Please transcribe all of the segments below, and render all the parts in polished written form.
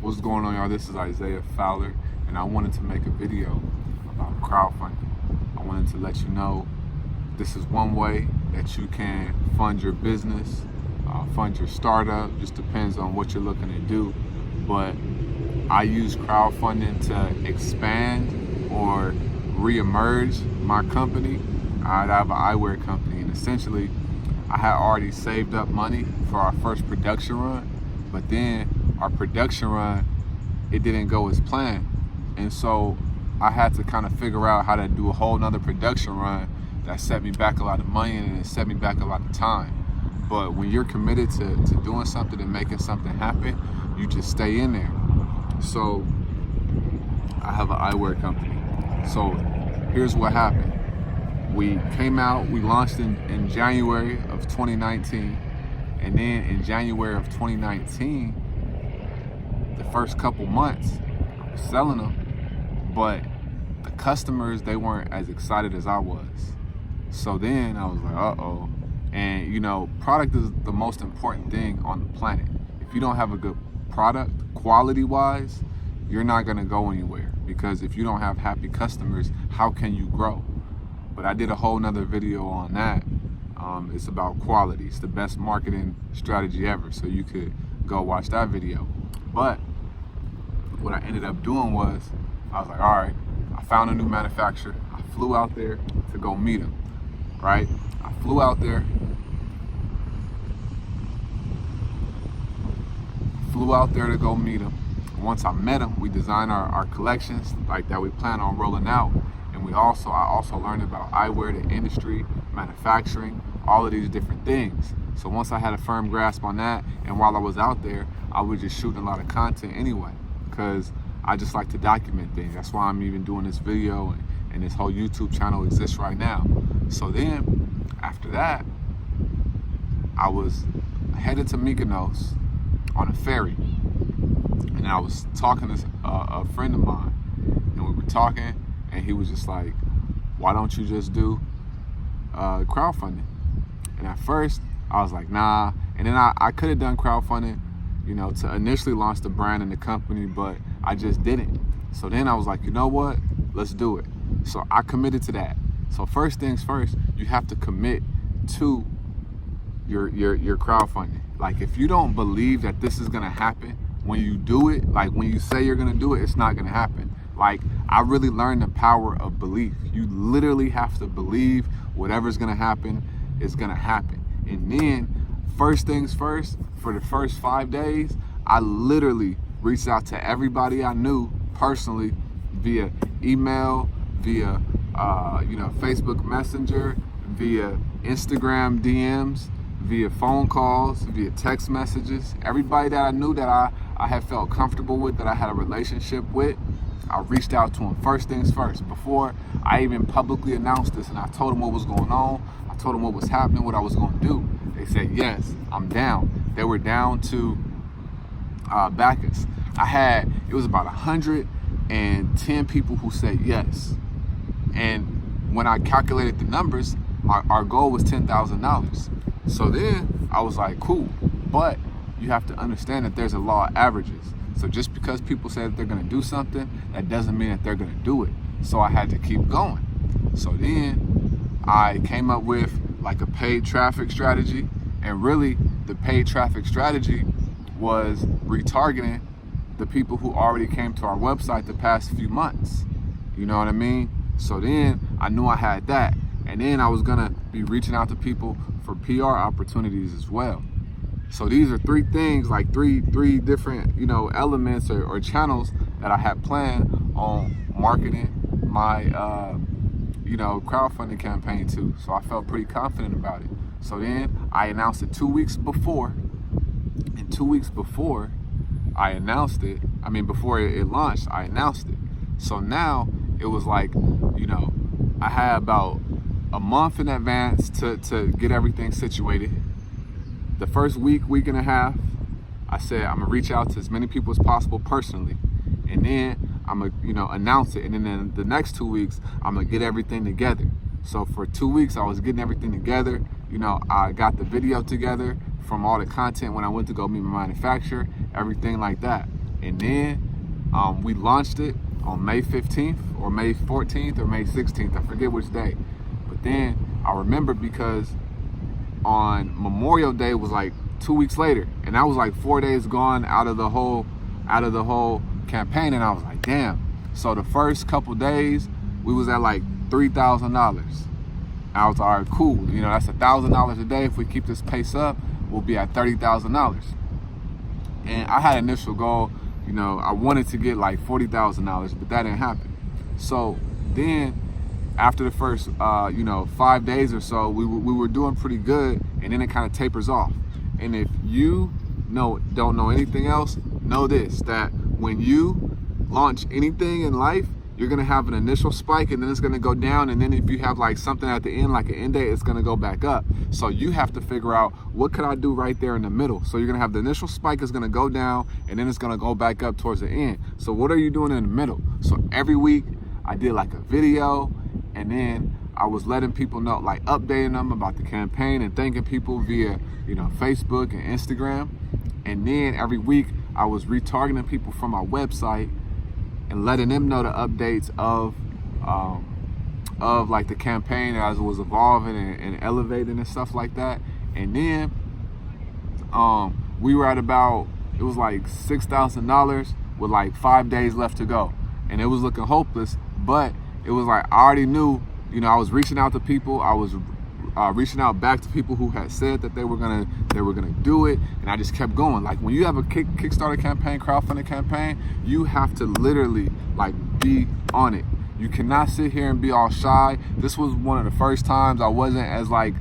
What's going on, y'all? This is Isaiah Fowler, and I wanted to make a video about crowdfunding. I wanted to let you know this is one way that you can fund your business, fund your startup. Just depends on what you're looking to do. But I use crowdfunding to expand or re-emerge my company. I have an eyewear company, and essentially I had already saved up money for our first production run, but then our production run, it didn't go as planned. And so I had to kind of figure out how to do a whole nother production run that set me back a lot of money and it set me back a lot of time. But when you're committed to doing something and making something happen, you just stay in there. So I have an eyewear company. So here's what happened. We came out, we launched in January of 2019. And then in January of 2019, the first couple months, I was selling them, but the customers, they weren't as excited as I was. So then I was like, uh-oh. And you know, product is the most important thing on the planet. If you don't have a good product, quality-wise, you're not gonna go anywhere. Because if you don't have happy customers, how can you grow? But I did a whole nother video on that. It's about quality. It's the best marketing strategy ever. So you could go watch that video. But what I ended up doing was, I was like, all right, I found a new manufacturer. I flew out there to go meet him, right? I flew out there, to go meet him. Once I met him, we designed our collections like that we plan on rolling out. And I also learned about eyewear, the industry, manufacturing, all of these different things. So once I had a firm grasp on that, and while I was out there, I was just shooting a lot of content anyway, because I just like to document things. That's why I'm even doing this video, and this whole YouTube channel exists right now. So then, after that, I was headed to Mykonos on a ferry, and I was talking to a friend of mine, and we were talking, and he was just like, why don't you just do crowdfunding? And at first, I was like, nah. And then I could have done crowdfunding, you know, to initially launch the brand and the company, but I just didn't. So then I was like, you know what? Let's do it. So I committed to that. So first things first, you have to commit to your crowdfunding. Like, if you don't believe that this is gonna happen, when you do it, like when you say you're gonna do it, it's not gonna happen. Like, I really learned the power of belief. You literally have to believe whatever's gonna happen is gonna happen. And then, first things first, for the first 5 days, I literally reached out to everybody I knew personally via email, via Facebook Messenger, via Instagram DMs, via phone calls, via text messages. Everybody that I knew that I had felt comfortable with, that I had a relationship with, I reached out to them first things first, before I even publicly announced this, and I told them what was going on. I told them what was happening, what I was going to do. They said, yes, I'm down. They were down to back us. It was about 110 people who said yes. And when I calculated the numbers, our goal was $10,000. So then I was like, cool. But you have to understand that there's a law of averages. So just because people say that they're gonna do something, that doesn't mean that they're gonna do it. So I had to keep going. So then I came up with like a paid traffic strategy. And really the paid traffic strategy was retargeting the people who already came to our website the past few months. You know what I mean? So then I knew I had that. And then I was gonna be reaching out to people for PR opportunities as well. So these are three things, like three different, elements or channels that I had planned on marketing my, crowdfunding campaign to. So I felt pretty confident about it. So then I announced it 2 weeks before. And 2 weeks before I announced it, before it launched, I announced it. So now it was like, I had about a month in advance to get everything situated. The first week and a half, I said I'm gonna reach out to as many people as possible personally, and then I'm gonna announce it. And then the next 2 weeks, I'm gonna get everything together. So for 2 weeks, I was getting everything together. I got the video together from all the content when I went to go meet my manufacturer, everything like that. And then we launched it on May 15th or May 14th or May 16th. I forget which day. But then I remember because on Memorial Day was like 2 weeks later, and I was like 4 days gone out of the whole campaign, and I was like, damn. So the first couple days we was at like $3,000. I was all right, cool. You know, that's $1,000 a day. If we keep this pace up, we'll be at $30,000. And I had an initial goal. You know, I wanted to get like $40,000, but that didn't happen. So then after the first, 5 days or so, we were doing pretty good, and then it kind of tapers off. And if you don't know anything else, know this, that when you launch anything in life, you're gonna have an initial spike, and then it's gonna go down, and then if you have like something at the end, like an end date, it's gonna go back up. So you have to figure out, what could I do right there in the middle? So you're gonna have the initial spike is gonna go down, and then it's gonna go back up towards the end. So what are you doing in the middle? So every week I did like a video, and then I was letting people know, like updating them about the campaign and thanking people via, Facebook and Instagram. And then every week I was retargeting people from my website and letting them know the updates of like the campaign as it was evolving and elevating and stuff like that. And then we were at about, it was like $6,000 with like 5 days left to go, and it was looking hopeless. But it was like, I already knew, I was reaching out to people. I was reaching out back to people who had said that they were gonna do it, and I just kept going. Like when you have a Kickstarter campaign, crowdfunding campaign, you have to literally like be on it. You cannot sit here and be all shy. This was one of the first times I wasn't as like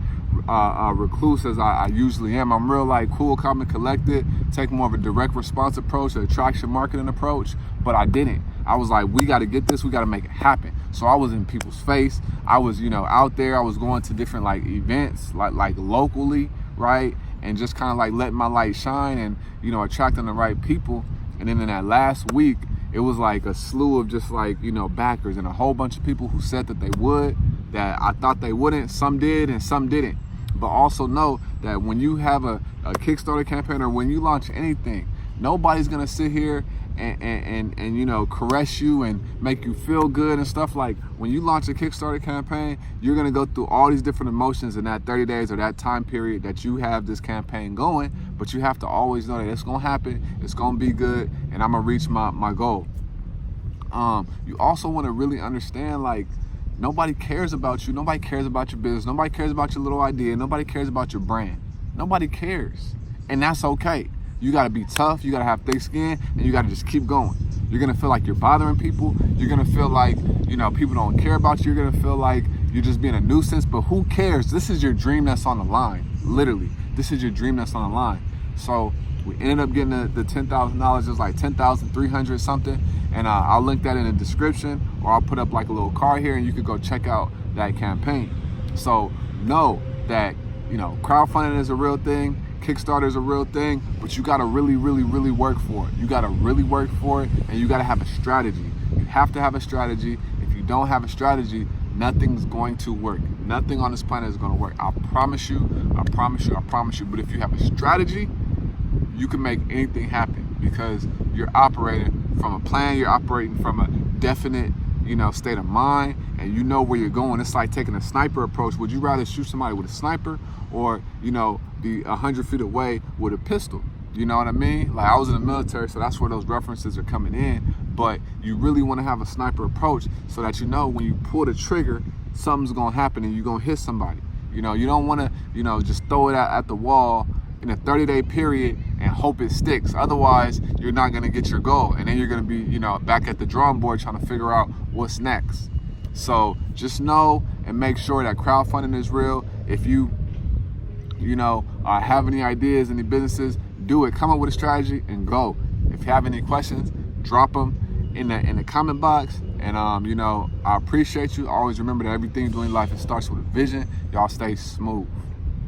recluse as I usually am. I'm real like cool, calm, and collected, take more of a direct response approach, an attraction marketing approach, but I didn't. I was like, we got to get this, we got to make it happen. So I was in people's face. I was, out there. I was going to different like events, like locally, right? And just kind of like letting my light shine and, attracting the right people. And then in that last week, it was like a slew of just like, backers and a whole bunch of people who said that they would, that I thought they wouldn't. Some did and some didn't. But also know that when you have a Kickstarter campaign, or when you launch anything, nobody's gonna sit here and caress you and make you feel good and stuff. Like when you launch a Kickstarter campaign, you're gonna go through all these different emotions in that 30 days or that time period that you have this campaign going. But you have to always know that it's gonna happen, it's gonna be good, and I'm gonna reach my goal. You also want to really understand, like, nobody cares about you, nobody cares about your business, nobody cares about your little idea, nobody cares about your brand. Nobody cares, and that's okay. You got to be tough, you got to have thick skin, and you got to just keep going. You're going to feel like you're bothering people. You're going to feel like, people don't care about you. You're going to feel like you're just being a nuisance, but who cares? This is your dream that's on the line. Literally, this is your dream that's on the line. So we ended up getting the $10,000. It was like $10,300 something. And I'll link that in the description, or I'll put up like a little card here, and you could go check out that campaign. So know that, crowdfunding is a real thing. Kickstarter is a real thing, but you got to really, really, really work for it. You got to really work for it, and you got to have a strategy. You have to have a strategy. If you don't have a strategy, nothing's going to work. Nothing on this planet is going to work. I promise you, I promise you, I promise you. But if you have a strategy, you can make anything happen, because you're operating from a plan, you're operating from a definite, state of mind, and you know where you're going. It's like taking a sniper approach. Would you rather shoot somebody with a sniper, or, be 100 feet away with a pistol? You know what I mean? Like, I was in the military, so that's where those references are coming in. But you really want to have a sniper approach so that when you pull the trigger, something's going to happen and you're going to hit somebody. You don't want to, just throw it at the wall in a 30-day period and hope it sticks. Otherwise, you're not going to get your goal. And then you're going to be, back at the drawing board trying to figure out what's next. So just know and make sure that crowdfunding is real. If you, have any ideas, any businesses, do it. Come up with a strategy and go. If you have any questions, drop them in the comment box. And, I appreciate you. Always remember that everything you do in life, it starts with a vision. Y'all stay smooth.